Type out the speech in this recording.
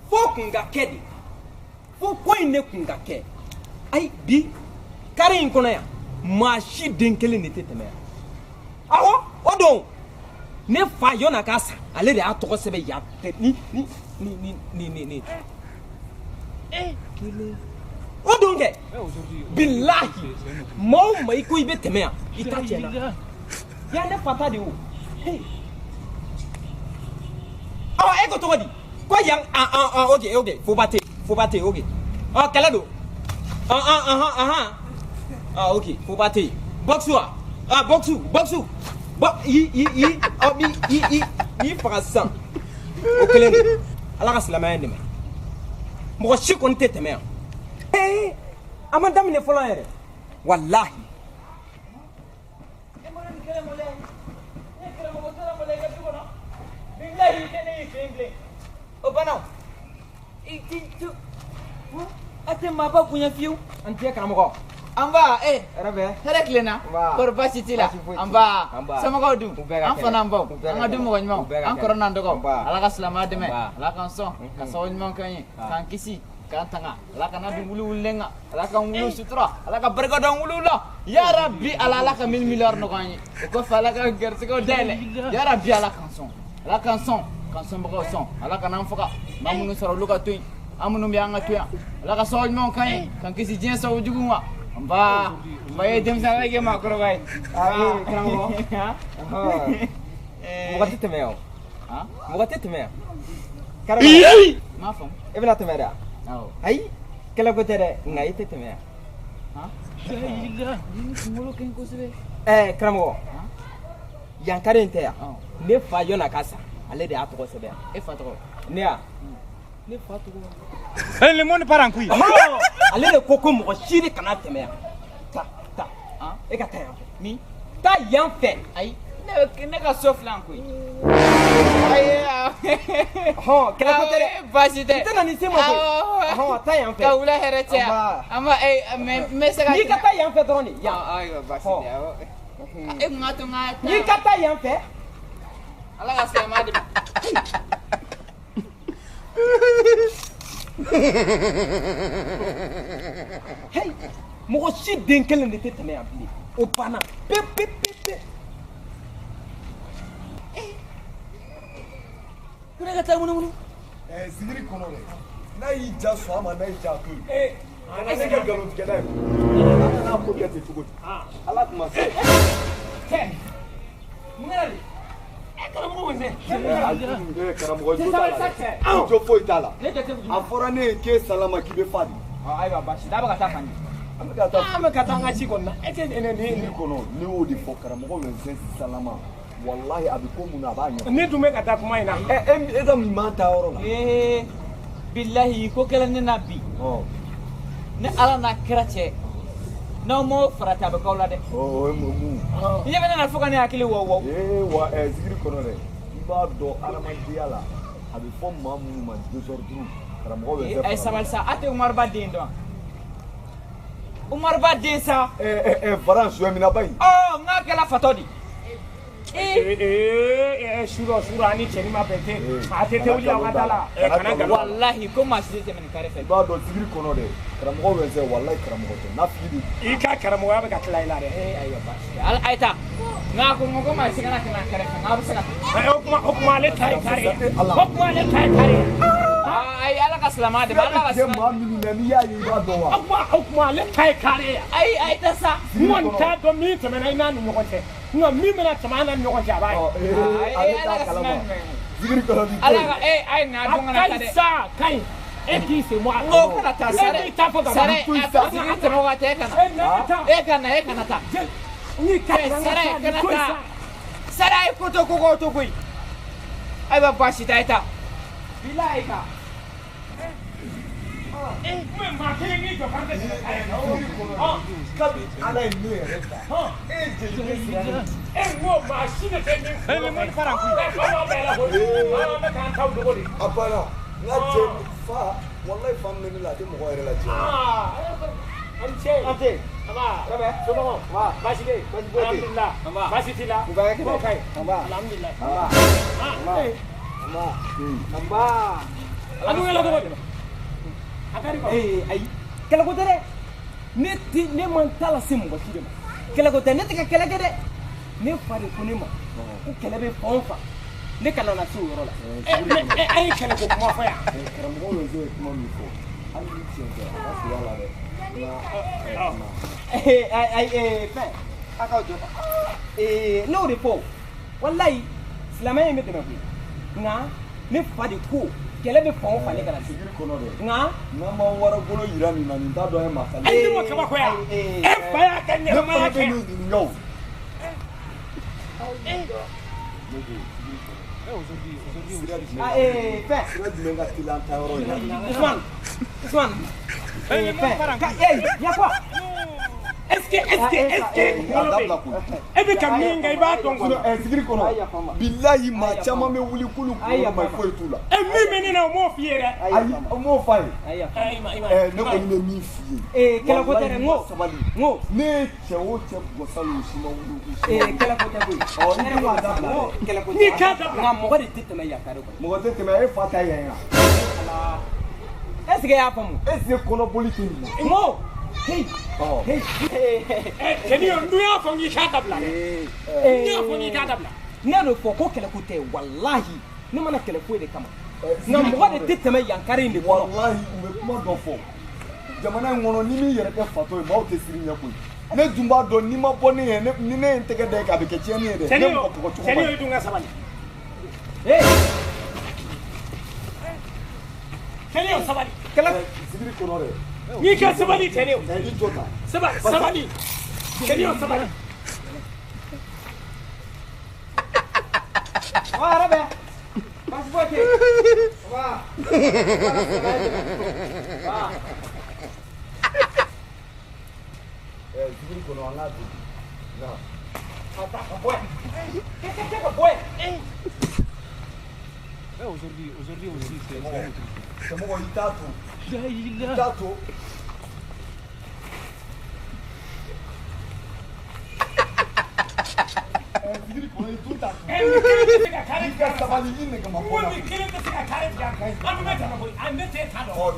Fo kunga kedi. Fo ko in ne kunga kɛ. Ay bi kari in kɔnɔ yan maa si den kelen de tɛ tɛmɛ yan. Awɔ o don ne fa yɔna k'a sa ale de y'a tɔgɔ sɛbɛn yan ni o don kɛ bilahi maa o maa i ko i bɛ tɛmɛ yan i ta tiɲɛna yan ne fa ta de o awɔ e ko cogo di ko yan ok foba tɛ ok kɛlɛ don ok foba tɛ boxu i faga sisan o kelen don ala ka silamɛya dɛmɛ mɔgɔ si kɔni tɛ tɛmɛ yan a ma daminɛ fɔlɔ yɛrɛ walahi o bana a tɛ maaba bonya fiyewu an tɛ karamɔgɔ an ba hɛrɛ tilenna kɔri baasi t'i la an ba somɔgɔw dun an fana an baw an ka du mɔgɔ ɲumanw an kɔrɔ n'an dɔgɔw ala ka silamɛya dɛmɛ ala k'an sɔn ka sababu ɲuman k'an ye k'an kisi k'an tanga ala kana dun wuli wulilen kan ala k'an wuli sutura ala ka barika don wuli la ya rabbi ala ka miliyɔri nɔgɔ an ye o kɔfɛ ala ka gɛrisigɛw dayɛlɛ ya rabbi ala k'an sɔn k'an sɔnbagaw sɔn ala kan'an faga maa minnu sɔrɔ olu ka to yen an minnu bɛ an ka to yan ala ka sababu ɲuman k'an ye k'an kisi diɲɛ sababu juguw ma n ba ye denmisɛnnin ala kɛ maakɔrɔba ye karamɔgɔ mɔgɔ tɛ tɛmɛ yan mɔgɔ tɛ tɛmɛ yan karamɔgɔ m'a faamu e bɛna tɛmɛ dɛ ayi kɛlɛko tɛ dɛ nka i tɛ tɛmɛ yan kunkolo ka ɲi kosɛbɛ karamɔgɔ yan kari in tɛ yan ne fa yɔna k'a sa ale de y'a tɔgɔ sɛbɛn yan e fa tɔgɔ ne ya ne fa tɔgɔ le monde part en couille ale de ko mɔgɔ si de kana tɛmɛ yan ta e ka taa yan fɛ min taa yan fɛ ayi ne ka so filan koyi kɛlɛko tɛ dɛ baasi tɛ i tɛ na ni se ma koyi taa yan fɛ ka wula hɛrɛ cɛ an ba n bɛ se ka n'i ka taa yan fɛ dɔrɔn de yan ayiwa baasi tɛ e kun ka to n ka taa n'i ka taa yan fɛ ala ka silamɛya dɛmɛ hey mɔgɔ si den kelen de tɛ tɛmɛ yan bilen o banna pe ko ne ka taa munumunu sigiri kɔnɔ dɛ n'a y'i ja sɔn a ma n'a y'i ja to yen a ne kɛ nkalontigɛla ye a nana ko kɛ ten cogo di ala tun ma se mun kɛra de karamɔgɔ wɛnɛ karamɔgɔ jo t'a la dɛ jo foyi t'a la a fɔra ne ye k'e salama k'i bɛ fa di ayiwa baasi n'a bɛ ka taa fan an bɛ ka taa an ka ci kɔnɔ na e tɛ ne kɔnɔ ne y'o de fɔ karamɔgɔ wɛnsɛn salama walahi a bɛ ko mun na a b'a ɲɛ ne dun bɛ ka taa kuma in na e ka mun b'an ta yɔrɔ la bilahi ko kɛlen ne na bi ne ala n'a kɛra cɛ n'aw m'o farati a bɛ k'aw la dɛ o ye mun i ɲɛ bɛ ne na fo ka ne hakili wɔwɔ wa sigiri kɔnɔ dɛ i b'a dɔn adamadenya la a bɛ fɔ maa minnu ma désordre karamɔgɔ wɛnsɛn a ye sabali sa a tɛ umaruba den dɔn umaruba den sa faran suɲɛmina ba in n k'a kɛla fatɔ di sura ani cɛni ma bɛn tɛ a tɛ wuli a ka da la kana nkalon walahi ko maa si tɛ tɛmɛ nin kare fɛ i b'a dɔn sigiri kɔnɔ dɛ karamɔgɔ wɛnsɛn walahi karamɔgɔ tɛ n'a fili i ka karamɔgɔya bɛ ka tila i la dɛ ayiwa baasi tɛ a ye taa nka ko maa si kana tɛmɛ kare fɛ nka bɛ se ka o kuma ale ta ye kari ye ayi ala ka silamɛya dɛmɛ ala ka silamɛya maa minnu na n'i y'a ye i b'a dɔn wa o kuma ale ta ye kari ye ayi tɛ sa n kɔni t'a dɔn min tɛmɛna i n'a ni ɲɔgɔn cɛ nka min bɛna tɛmɛ an n'a ni ɲɔgɔn cɛ a b'a ye ale t'a kalama sigiri kɔnɔ bi ala ka a ye n'a dɔn ka na ta dɛ ka ɲi e k'i sen bɔ a la o kana taa sare sigiri tɛmɛ waati e kana taa sare kana taa sare a ye ko to koyi ayiwa baasi tɛ a ye taa bilahi ka maa kelen n'i jɔ k'an tɛ tɛmɛ kare la kabi ala ye ne yɛrɛ ta e ye jeli ne sira e ko maa si de tɛ min fɔ le monde part en couille an bɛ k'an taw dogo de a banna n ka cɛ fa walayi fa min bɛ ne la a tɛ mɔgɔ yɛrɛ lajɛ an ce somɔgɔw baasi tɛ yen alhamdulilah baasi t'i la u bɛ kɛ k'o ka ɲi alhamdulilah Amba. Adu ngela ko de. Akari ko. Ay. Kala ko tere. Ne man tala simu ko kide ma. Kala ko tere ne tika kala kede. Ne fari ko ne ma. Ko kala be fonfa. Ne kana na su yoro la. Ay kala ko kuma fa ya. Karamɔgɔ bɛ se kuma min fɔ hali ni tiɲɛ tɛ a ka sigi a la dɛ. Ay fɛn. A ka jɔ. N'o de fɔ. Wallahi silamɛ in bɛ tɛmɛ koyi. Nka ne fa de ko kɛlɛ bɛ fan o fan ne kana se. Sigiri kɔnɔ dɛ. Nka n'an ma wara bolo yira nin na nin t'a dɔn ye masala. Ay mo kaba ko ya. Fa ya ka ne ɲɛma fana ya bɛ kɛ. nin ɲininka o. fɛn. Sira jumɛn ka teli an ta yɔrɔ in na. Usman. Fɛn. Yafa. Est-ce que a dabila koyi. e bɛ ka min kɛ i b'a dɔn kɔnɔ. Sigiri kɔnɔ bilahi maa caman bɛ wuli k'olu kunkolo ma foyi t'u la. Min bɛ ne na o m'o f'i ye dɛ. ayi o m'o f'a ye. ne kɔni bɛ min f'i ye. Kɛlɛ ko tɛ dɛ, n ko. sabali. N ko. ne ye cɛ o cɛ gɔsalen o si ma wuli k'u si. Kɛlɛ ko tɛ koyi. ne tun b'a dabila dɛ. Kɛlɛ ko tɛ. N'i k'a dabila. Nka mɔgɔ de tɛ tɛmɛ yan kare kɔnɔ. mɔgɔ tɛ tɛmɛ e fa ta yan yan. Est-ce que i y'a faamu? est ce que kɔnɔboli tɛ nin na. N ko. Hey. Cɛni o n'u y'a fɔ n k'i k'a dabila dɛ. N y'a fɔ n k'i k'a dabila. Ne y'o fɔ ko kɛlɛ ko tɛ walahi ne mana kɛlɛ foyi de kama. Nka mɔgɔ de tɛ tɛmɛ yan kare in de kɔnɔ. walahi u bɛ kuma dɔ fɔ jamana in kɔnɔ ni min yɛrɛ kɛ fatɔ ye maaw tɛ siri ɲɛ koyi. ne dun b'a dɔn n'i ma bɔ ne ye ni ne ye n tɛgɛ da ye a bɛ kɛ tiɲɛni ye dɛ. Cɛni ne o mɔgɔ tɔgɔ cogo ma cɛni o ɲi. i dun ka sabali. Cɛni o sabali. sigiri kɔnɔ dɛ. N'i ka sabali cɛni o. i jɔ ta. Sabali. Cɛni o sabali. Wa yɛrɛ bɛ. Baasi foyi tɛ yen. Wa. sigiri kɔnɔ an k'a dun. Ka bɔ yan. Ka bɔ yan. Aujourd'hui aussi c'est cɛmɔgɔ i t'a to. i t'a to. sigiri kɔnɔ i tun t'a to. i ka sabali i nɛgɛ ma bɔ la. Ni kelen tɛ se ka kari tigɛ an bɛ tɛmɛ koyi an ne t'e ta dɔn.